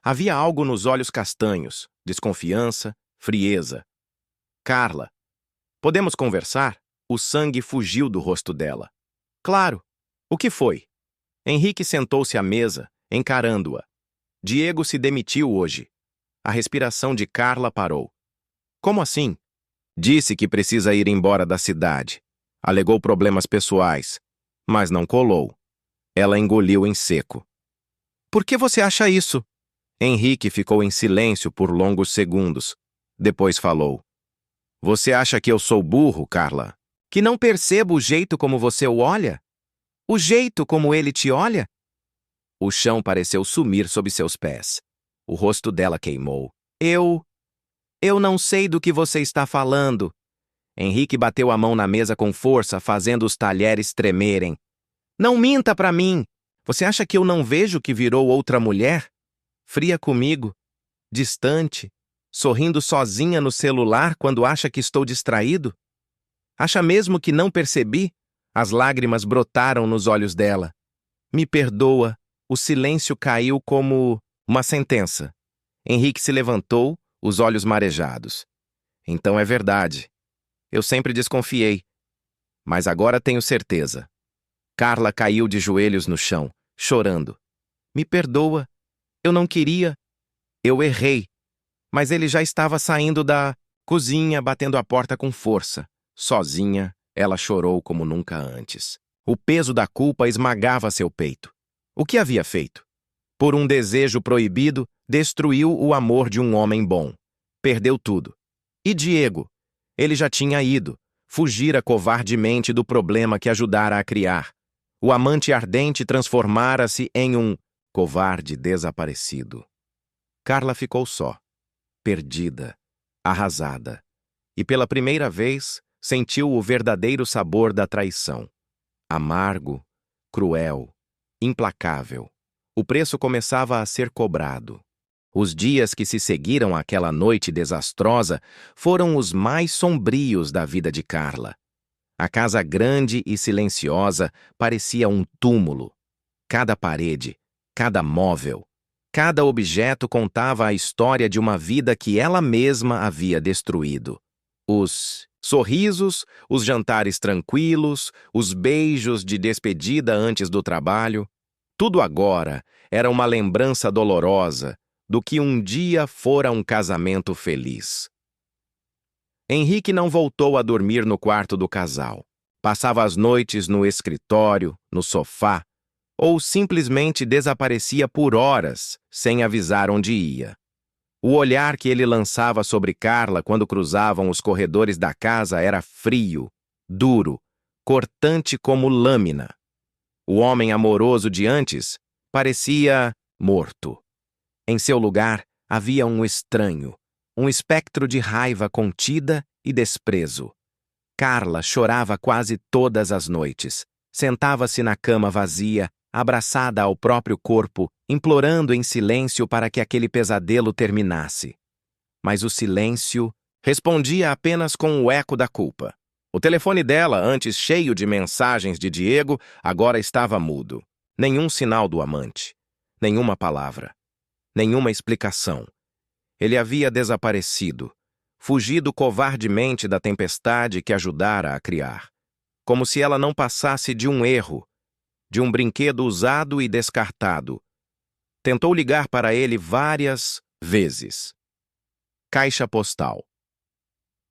Havia algo nos olhos castanhos, desconfiança, frieza. Carla, podemos conversar? O sangue fugiu do rosto dela. Claro. O que foi? Henrique sentou-se à mesa, encarando-a. Diego se demitiu hoje. A respiração de Carla parou. Como assim? Disse que precisa ir embora da cidade. Alegou problemas pessoais, mas não colou. Ela engoliu em seco. Por que você acha isso? Henrique ficou em silêncio por longos segundos. Depois falou. Você acha que eu sou burro, Carla? Que não percebo o jeito como você o olha? O jeito como ele te olha? O chão pareceu sumir sob seus pés. O rosto dela queimou. Eu não sei do que você está falando. Henrique bateu a mão na mesa com força, fazendo os talheres tremerem. Não minta pra mim! Você acha que eu não vejo que virou outra mulher? Fria comigo, distante, sorrindo sozinha no celular quando acha que estou distraído? Acha mesmo que não percebi? As lágrimas brotaram nos olhos dela. Me perdoa, o silêncio caiu como uma sentença. Henrique se levantou, os olhos marejados. Então é verdade. Eu sempre desconfiei. Mas agora tenho certeza. Carla caiu de joelhos no chão, chorando. Me perdoa. Eu não queria. Eu errei. Mas ele já estava saindo da cozinha, batendo a porta com força. Sozinha, ela chorou como nunca antes. O peso da culpa esmagava seu peito. O que havia feito? Por um desejo proibido, destruiu o amor de um homem bom. Perdeu tudo. E Diego? Ele já tinha ido. Fugira covardemente do problema que ajudara a criar. O amante ardente transformara-se em um covarde desaparecido. Carla ficou só, perdida, arrasada. E pela primeira vez, sentiu o verdadeiro sabor da traição. Amargo, cruel, implacável. O preço começava a ser cobrado. Os dias que se seguiram àquela noite desastrosa foram os mais sombrios da vida de Carla. A casa grande e silenciosa parecia um túmulo. Cada parede, cada móvel, cada objeto contava a história de uma vida que ela mesma havia destruído. Os sorrisos, os jantares tranquilos, os beijos de despedida antes do trabalho, tudo agora era uma lembrança dolorosa do que um dia fora um casamento feliz. Henrique não voltou a dormir no quarto do casal. Passava as noites no escritório, no sofá, ou simplesmente desaparecia por horas, sem avisar onde ia. O olhar que ele lançava sobre Carla quando cruzavam os corredores da casa era frio, duro, cortante como lâmina. O homem amoroso de antes parecia morto. Em seu lugar havia um estranho, um espectro de raiva contida e desprezo. Carla chorava quase todas as noites. Sentava-se na cama vazia, abraçada ao próprio corpo, implorando em silêncio para que aquele pesadelo terminasse. Mas o silêncio respondia apenas com o eco da culpa. O telefone dela, antes cheio de mensagens de Diego, agora estava mudo. Nenhum sinal do amante. Nenhuma palavra. Nenhuma explicação. Ele havia desaparecido, fugido covardemente da tempestade que ajudara a criar, como se ela não passasse de um erro, de um brinquedo usado e descartado. Tentou ligar para ele várias vezes. Caixa postal.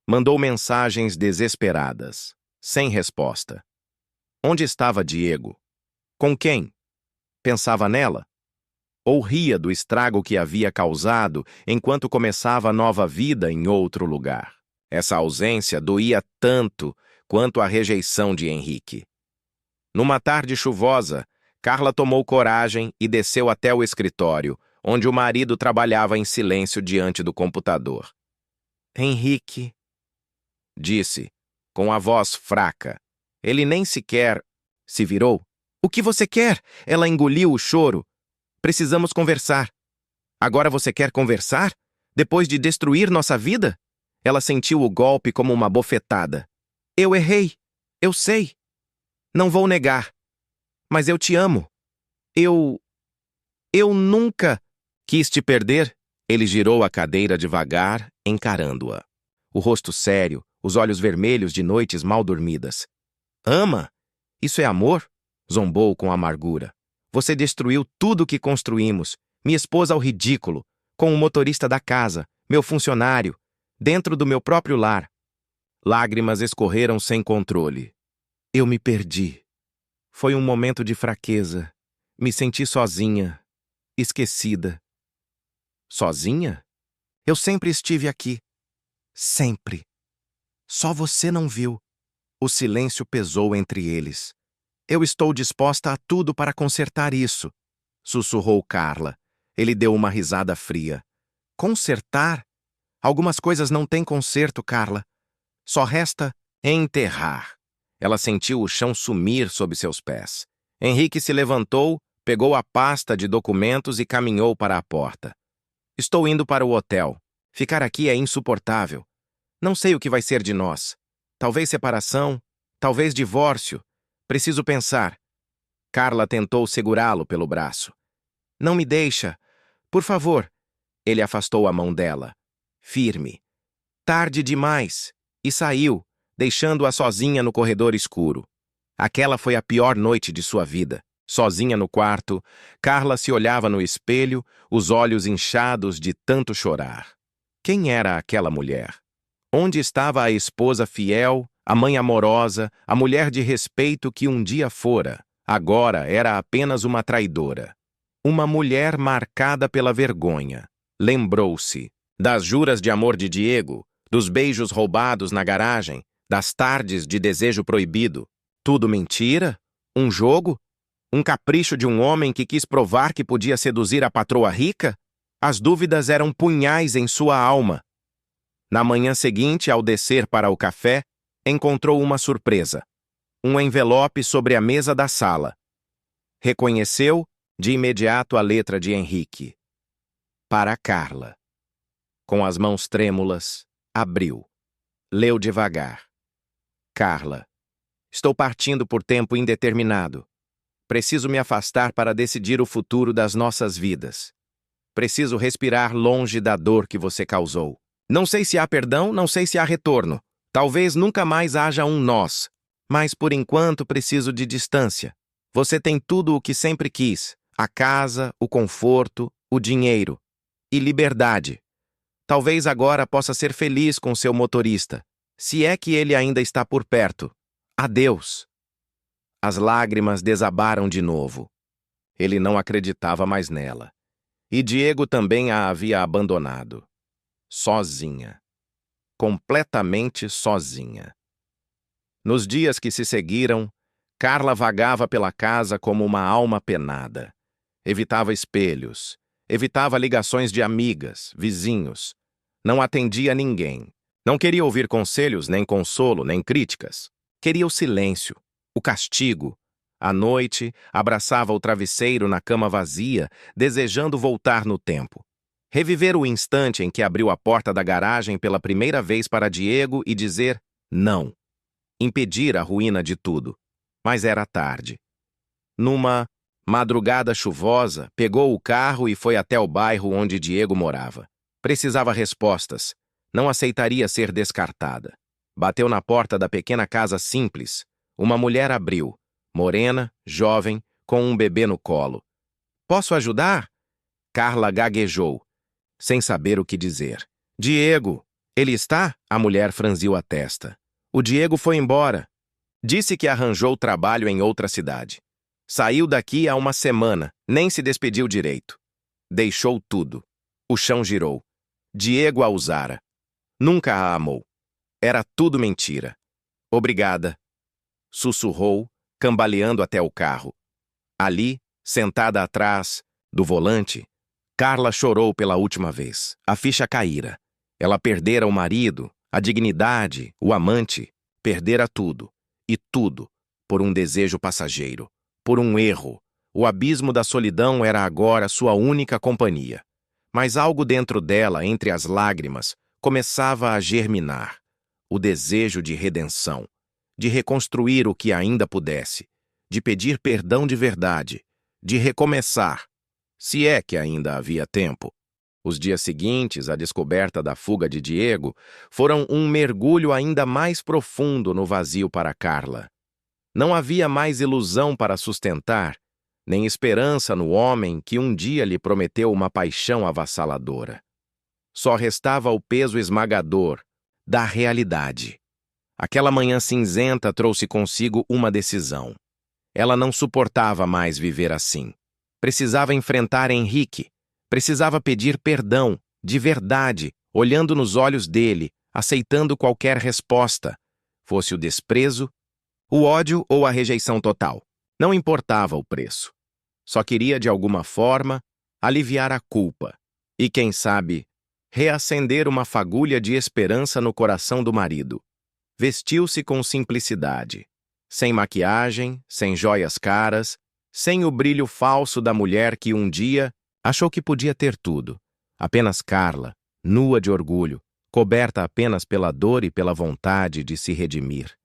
Mandou mensagens desesperadas, sem resposta. Onde estava Diego? Com quem? Pensava nela? Ou ria do estrago que havia causado enquanto começava nova vida em outro lugar? Essa ausência doía tanto quanto a rejeição de Henrique. Numa tarde chuvosa, Carla tomou coragem e desceu até o escritório, onde o marido trabalhava em silêncio diante do computador. Henrique, disse, com a voz fraca. Ele nem sequer se virou. O que você quer? Ela engoliu o choro. Precisamos conversar. Agora você quer conversar? Depois de destruir nossa vida? Ela sentiu o golpe como uma bofetada. Eu errei. Eu sei. Não vou negar. Mas eu te amo. Eu nunca quis te perder. Ele girou a cadeira devagar, encarando-a. O rosto sério, os olhos vermelhos de noites mal dormidas. Ama? Isso é amor? Zombou com amargura. Você destruiu tudo o que construímos, me expôs ao ridículo, com o motorista da casa, meu funcionário, dentro do meu próprio lar. Lágrimas escorreram sem controle. Eu me perdi. Foi um momento de fraqueza. Me senti sozinha, esquecida. Sozinha? Eu sempre estive aqui. Sempre. Só você não viu. O silêncio pesou entre eles. Eu estou disposta a tudo para consertar isso, sussurrou Carla. Ele deu uma risada fria. Consertar? Algumas coisas não têm conserto, Carla. Só resta enterrar. Ela sentiu o chão sumir sob seus pés. Henrique se levantou, pegou a pasta de documentos e caminhou para a porta. Estou indo para o hotel. Ficar aqui é insuportável. Não sei o que vai ser de nós. Talvez separação, talvez divórcio. Preciso pensar. Carla tentou segurá-lo pelo braço. Não me deixa. Por favor. Ele afastou a mão dela. Firme. Tarde demais. E saiu, deixando-a sozinha no corredor escuro. Aquela foi a pior noite de sua vida. Sozinha no quarto, Carla se olhava no espelho, os olhos inchados de tanto chorar. Quem era aquela mulher? Onde estava a esposa fiel, a mãe amorosa, a mulher de respeito que um dia fora, agora era apenas uma traidora? Uma mulher marcada pela vergonha. Lembrou-se das juras de amor de Diego, dos beijos roubados na garagem, das tardes de desejo proibido. Tudo mentira? Um jogo? Um capricho de um homem que quis provar que podia seduzir a patroa rica? As dúvidas eram punhais em sua alma. Na manhã seguinte, ao descer para o café, encontrou uma surpresa. Um envelope sobre a mesa da sala. Reconheceu, de imediato, a letra de Henrique. Para Carla. Com as mãos trêmulas, abriu. Leu devagar. Carla. Estou partindo por tempo indeterminado. Preciso me afastar para decidir o futuro das nossas vidas. Preciso respirar longe da dor que você causou. Não sei se há perdão, não sei se há retorno. Talvez nunca mais haja um nós. Mas, por enquanto, preciso de distância. Você tem tudo o que sempre quis. A casa, o conforto, o dinheiro. E liberdade. Talvez agora possa ser feliz com seu motorista. Se é que ele ainda está por perto. Adeus. As lágrimas desabaram de novo. Ele não acreditava mais nela. E Diego também a havia abandonado. Sozinha. Completamente sozinha. Nos dias que se seguiram, Carla vagava pela casa como uma alma penada. Evitava espelhos, evitava ligações de amigas, vizinhos. Não atendia ninguém. Não queria ouvir conselhos, nem consolo, nem críticas. Queria o silêncio, o castigo. À noite, abraçava o travesseiro na cama vazia, desejando voltar no tempo. Reviver o instante em que abriu a porta da garagem pela primeira vez para Diego e dizer não. Impedir a ruína de tudo. Mas era tarde. Numa madrugada chuvosa, pegou o carro e foi até o bairro onde Diego morava. Precisava respostas. Não aceitaria ser descartada. Bateu na porta da pequena casa simples. Uma mulher abriu, morena, jovem, com um bebê no colo. Posso ajudar? Carla gaguejou, sem saber o que dizer. Diego! Ele está? A mulher franziu a testa. O Diego foi embora. Disse que arranjou trabalho em outra cidade. Saiu daqui há uma semana, nem se despediu direito. Deixou tudo. O chão girou. Diego a usara. Nunca a amou. Era tudo mentira. Obrigada. Sussurrou, cambaleando até o carro. Ali, sentada atrás do volante, Carla chorou pela última vez. A ficha caíra. Ela perdera o marido, a dignidade, o amante. Perdera tudo. E tudo, por um desejo passageiro. Por um erro. O abismo da solidão era agora sua única companhia. Mas algo dentro dela, entre as lágrimas, começava a germinar. O desejo de redenção. De reconstruir o que ainda pudesse. De pedir perdão de verdade. De recomeçar. Se é que ainda havia tempo. Os dias seguintes, à descoberta da fuga de Diego, foram um mergulho ainda mais profundo no vazio para Carla. Não havia mais ilusão para sustentar, nem esperança no homem que um dia lhe prometeu uma paixão avassaladora. Só restava o peso esmagador da realidade. Aquela manhã cinzenta trouxe consigo uma decisão. Ela não suportava mais viver assim. Precisava enfrentar Henrique. Precisava pedir perdão, de verdade, olhando nos olhos dele, aceitando qualquer resposta, fosse o desprezo, o ódio ou a rejeição total. Não importava o preço. Só queria, de alguma forma, aliviar a culpa e, quem sabe, reacender uma fagulha de esperança no coração do marido. Vestiu-se com simplicidade, sem maquiagem, sem joias caras, sem o brilho falso da mulher que um dia achou que podia ter tudo. Apenas Carla, nua de orgulho, coberta apenas pela dor e pela vontade de se redimir.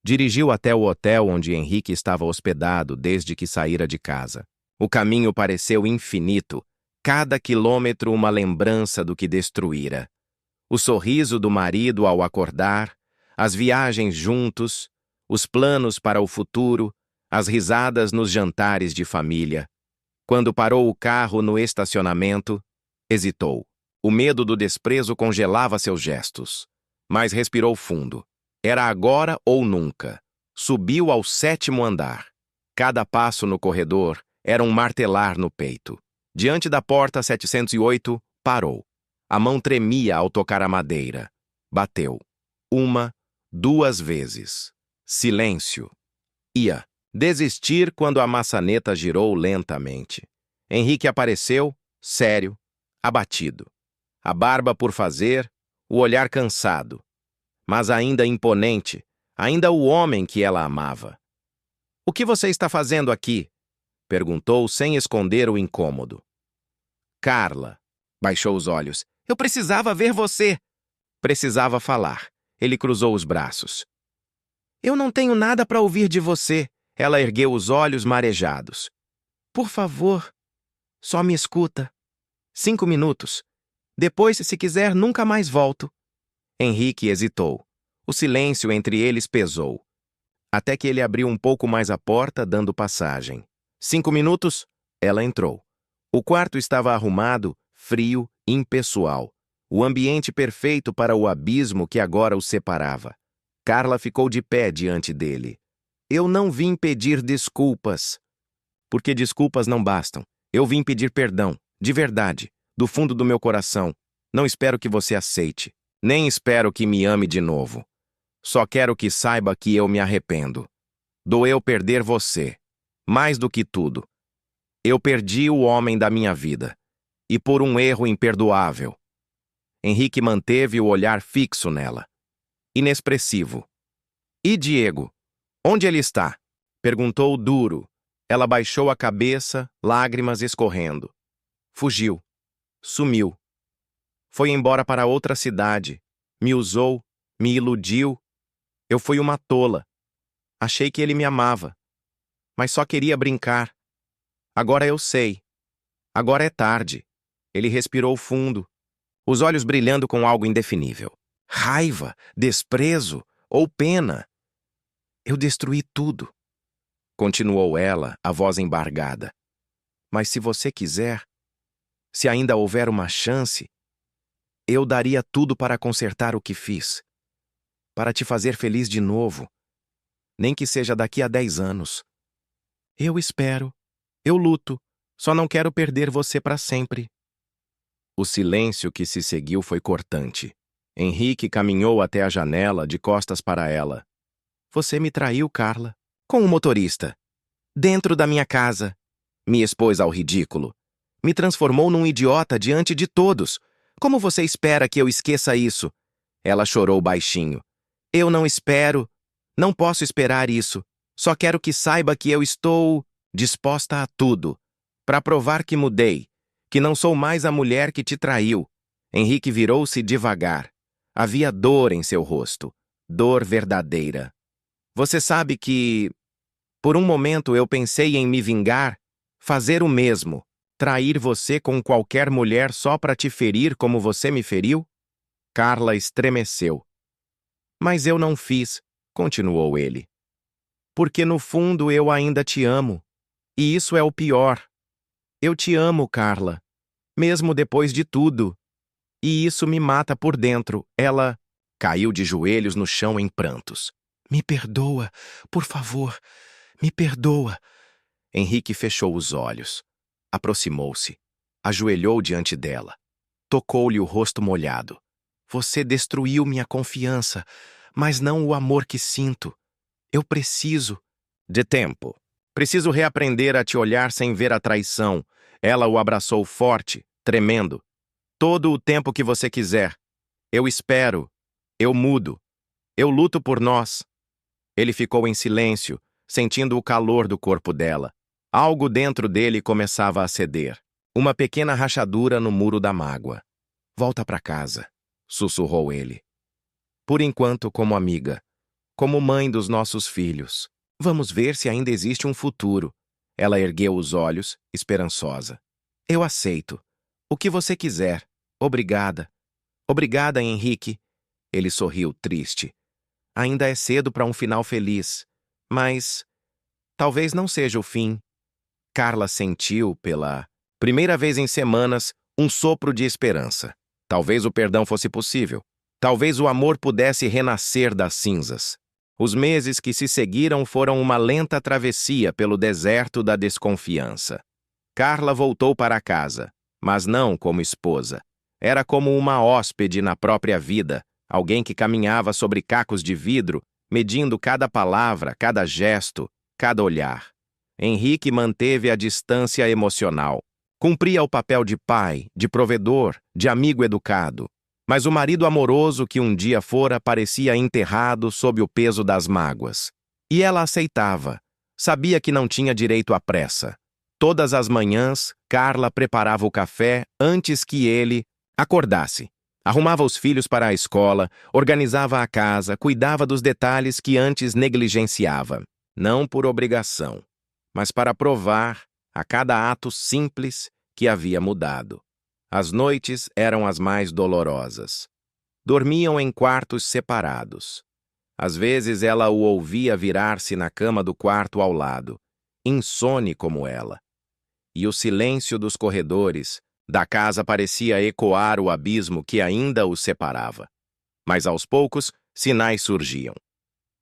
Dirigiu até o hotel onde Henrique estava hospedado desde que saíra de casa. O caminho pareceu infinito, cada quilômetro uma lembrança do que destruíra. O sorriso do marido ao acordar, as viagens juntos, os planos para o futuro, as risadas nos jantares de família. Quando parou o carro no estacionamento, hesitou. O medo do desprezo congelava seus gestos. Mas respirou fundo. Era agora ou nunca. Subiu ao 7º andar. Cada passo no corredor era um martelar no peito. Diante da porta 708, parou. A mão tremia ao tocar a madeira. Bateu. 1, 2 vezes. Silêncio. Ia desistir quando a maçaneta girou lentamente. Henrique apareceu, sério, abatido. A barba por fazer, o olhar cansado. Mas ainda imponente, ainda o homem que ela amava. "O que você está fazendo aqui?" perguntou sem esconder o incômodo. Carla baixou os olhos. "Eu precisava ver você." Precisava falar. Ele cruzou os braços. "Eu não tenho nada para ouvir de você." Ela ergueu os olhos marejados. "Por favor, só me escuta. 5 minutos. Depois, se quiser, nunca mais volto." Henrique hesitou. O silêncio entre eles pesou. Até que ele abriu um pouco mais a porta, dando passagem. 5 minutos, ela entrou. O quarto estava arrumado, frio, impessoal. O ambiente perfeito para o abismo que agora os separava. Carla ficou de pé diante dele. "Eu não vim pedir desculpas." "Porque desculpas não bastam. Eu vim pedir perdão, de verdade, do fundo do meu coração. Não espero que você aceite. Nem espero que me ame de novo. Só quero que saiba que eu me arrependo. Doeu perder você. Mais do que tudo. Eu perdi o homem da minha vida. E por um erro imperdoável." Henrique manteve o olhar fixo nela. Inexpressivo. "E Diego? Onde ele está?" perguntou duro. Ela baixou a cabeça, lágrimas escorrendo. Fugiu. Sumiu. Foi embora para outra cidade. Me usou, me iludiu. Eu fui uma tola. Achei que ele me amava. Mas só queria brincar. Agora eu sei. Agora é tarde." Ele respirou fundo. os olhos brilhando com algo indefinível. Raiva, desprezo ou pena. Eu destruí tudo, continuou ela, a voz embargada. Mas se você quiser, se ainda houver uma chance, eu daria tudo para consertar o que fiz, para te fazer feliz de novo, nem que seja daqui a 10 anos. Eu espero, eu luto, só não quero perder você para sempre. O silêncio que se seguiu foi cortante. Henrique caminhou até a janela, de costas para ela. Você me traiu, Carla, com um motorista. Dentro da minha casa. Me expôs ao ridículo. Me transformou num idiota diante de todos. Como você espera que eu esqueça isso? Ela chorou baixinho. Eu não espero. Não posso esperar isso. Só quero que saiba que eu estou disposta a tudo. Para provar que mudei. Que não sou mais a mulher que te traiu. Henrique virou-se devagar. Havia dor em seu rosto. Dor verdadeira. Você sabe que... Por um momento eu pensei em me vingar, fazer o mesmo, trair você com qualquer mulher só para te ferir como você me feriu? Carla estremeceu. Mas eu não fiz, continuou ele. Porque no fundo eu ainda te amo. E isso é o pior. Eu te amo, Carla. Mesmo depois de tudo. E isso me mata por dentro. Ela caiu de joelhos no chão em prantos. Me perdoa, por favor. Me perdoa. Henrique fechou os olhos. Aproximou-se. Ajoelhou diante dela. Tocou-lhe o rosto molhado. Você destruiu minha confiança, mas não o amor que sinto. Eu preciso de tempo. Preciso reaprender a te olhar sem ver a traição. Ela o abraçou forte, tremendo. Todo o tempo que você quiser. Eu espero. Eu mudo. Eu luto por nós. Ele ficou em silêncio, sentindo o calor do corpo dela. Algo dentro dele começava a ceder. Uma pequena rachadura no muro da mágoa. Volta para casa, sussurrou ele. Por enquanto, como amiga, como mãe dos nossos filhos. Vamos ver se ainda existe um futuro. Ela ergueu os olhos, esperançosa. Eu aceito. O que você quiser. Obrigada. Obrigada, Henrique. Ele sorriu triste. Ainda é cedo para um final feliz. Mas talvez não seja o fim. Carla sentiu, pela primeira vez em semanas, um sopro de esperança. Talvez o perdão fosse possível. Talvez o amor pudesse renascer das cinzas. Os meses que se seguiram foram uma lenta travessia pelo deserto da desconfiança. Carla voltou para casa, mas não como esposa. Era como uma hóspede na própria vida, alguém que caminhava sobre cacos de vidro, medindo cada palavra, cada gesto, cada olhar. Henrique manteve a distância emocional. Cumpria o papel de pai, de provedor, de amigo educado. Mas o marido amoroso que um dia fora parecia enterrado sob o peso das mágoas. E ela aceitava. Sabia que não tinha direito à pressa. Todas as manhãs, Carla preparava o café antes que ele acordasse. Arrumava os filhos para a escola, organizava a casa, cuidava dos detalhes que antes negligenciava. Não por obrigação, mas para provar, a cada ato simples, que havia mudado. As noites eram as mais dolorosas. Dormiam em quartos separados. Às vezes ela o ouvia virar-se na cama do quarto ao lado, insone como ela. E o silêncio dos corredores, da casa parecia ecoar o abismo que ainda os separava. Mas aos poucos, sinais surgiam.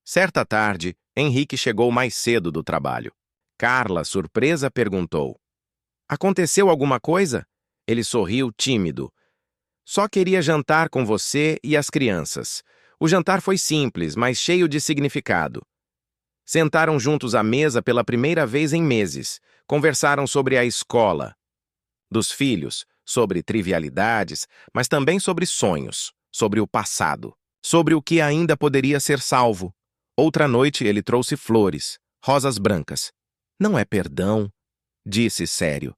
Certa tarde, Henrique chegou mais cedo do trabalho. Carla, surpresa, perguntou. Aconteceu alguma coisa? Ele sorriu tímido. Só queria jantar com você e as crianças. O jantar foi simples, mas cheio de significado. Sentaram juntos à mesa pela primeira vez em meses. Conversaram sobre a escola, dos filhos, sobre trivialidades, mas também sobre sonhos, sobre o passado, sobre o que ainda poderia ser salvo. Outra noite ele trouxe flores, rosas brancas. Não é perdão, disse sério.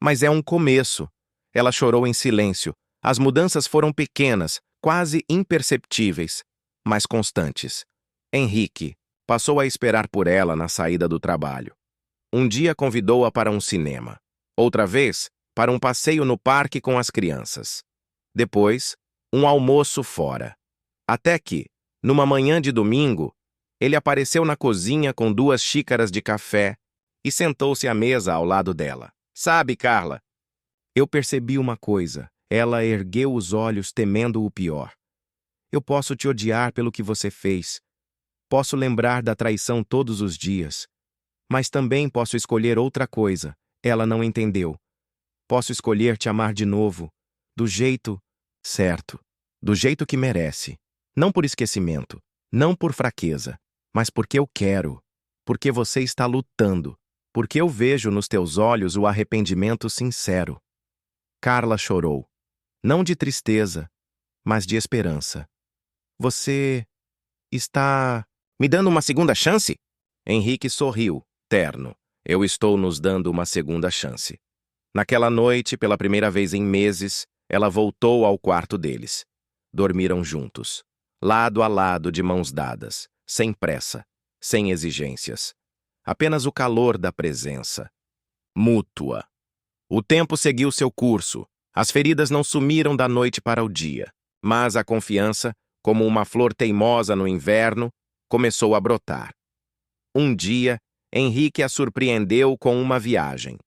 Mas é um começo. Ela chorou em silêncio. As mudanças foram pequenas, quase imperceptíveis, mas constantes. Henrique passou a esperar por ela na saída do trabalho. Um dia convidou-a para um cinema. Outra vez, para um passeio no parque com as crianças. Depois, um almoço fora. Até que, numa manhã de domingo, ele apareceu na cozinha com 2 xícaras de café e sentou-se à mesa ao lado dela. Sabe, Carla, eu percebi uma coisa. Ela ergueu os olhos temendo o pior. Eu posso te odiar pelo que você fez. Posso lembrar da traição todos os dias. Mas também posso escolher outra coisa. Ela não entendeu. Posso escolher te amar de novo, do jeito certo, do jeito que merece. Não por esquecimento, não por fraqueza, mas porque eu quero, porque você está lutando, porque eu vejo nos teus olhos o arrependimento sincero. Carla chorou, não de tristeza, mas de esperança. Você está me dando uma segunda chance? Henrique sorriu, terno. Eu estou nos dando uma segunda chance. Naquela noite, pela primeira vez em meses, ela voltou ao quarto deles. Dormiram juntos, lado a lado, de mãos dadas, sem pressa, sem exigências. Apenas o calor da presença. Mútua. O tempo seguiu seu curso. As feridas não sumiram da noite para o dia. Mas a confiança, como uma flor teimosa no inverno, começou a brotar. Um dia, Henrique a surpreendeu com uma viagem.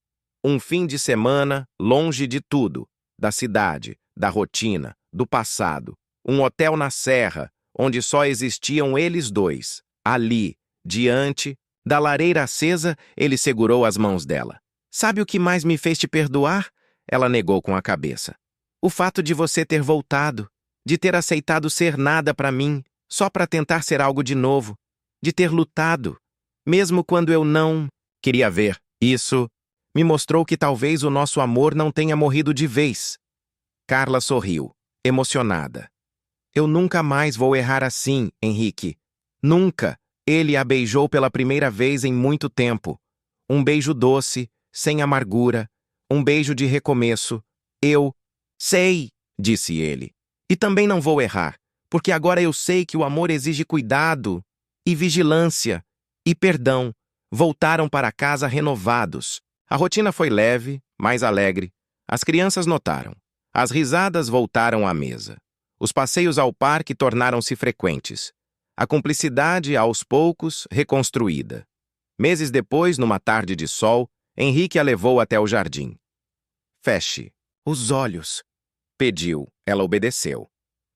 Um fim de semana longe de tudo, da cidade, da rotina, do passado. Um hotel na serra, onde só existiam eles dois. Ali, diante da lareira acesa, ele segurou as mãos dela. Sabe o que mais me fez te perdoar? Ela negou com a cabeça. O fato de você ter voltado, de ter aceitado ser nada para mim, só para tentar ser algo de novo, de ter lutado, mesmo quando eu não queria ver. Isso me mostrou que talvez o nosso amor não tenha morrido de vez. Carla sorriu, emocionada. Eu nunca mais vou errar assim, Henrique. Nunca. Ele a beijou pela primeira vez em muito tempo. Um beijo doce, sem amargura, um beijo de recomeço. Eu sei, disse ele. E também não vou errar, porque agora eu sei que o amor exige cuidado e vigilância e perdão. Voltaram para casa renovados. A rotina foi leve, mais alegre. As crianças notaram. As risadas voltaram à mesa. Os passeios ao parque tornaram-se frequentes. A cumplicidade, aos poucos, reconstruída. Meses depois, numa tarde de sol, Henrique a levou até o jardim. Feche os olhos, pediu. Ela obedeceu.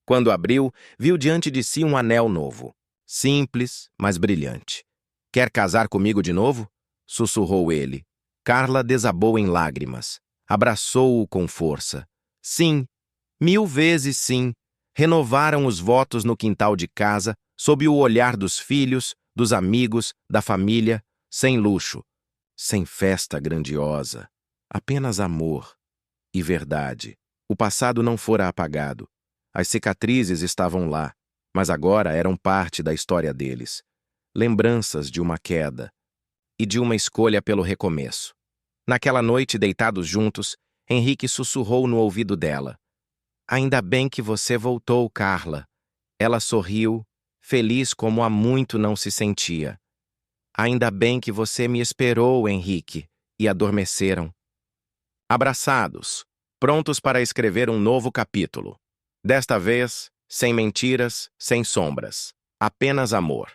Quando abriu, viu diante de si um anel novo. Simples, mas brilhante. Quer casar comigo de novo? Sussurrou ele. Carla desabou em lágrimas. Abraçou-o com força. Sim, 1000 vezes sim. Renovaram os votos no quintal de casa, sob o olhar dos filhos, dos amigos, da família, sem luxo, sem festa grandiosa. Apenas amor e verdade. O passado não fora apagado. As cicatrizes estavam lá, mas agora eram parte da história deles. Lembranças de uma queda e de uma escolha pelo recomeço. Naquela noite, deitados juntos, Henrique sussurrou no ouvido dela. Ainda bem que você voltou, Carla. Ela sorriu, feliz como há muito não se sentia. Ainda bem que você me esperou, Henrique, e adormeceram. Abraçados, prontos para escrever um novo capítulo. Desta vez, sem mentiras, sem sombras. Apenas amor.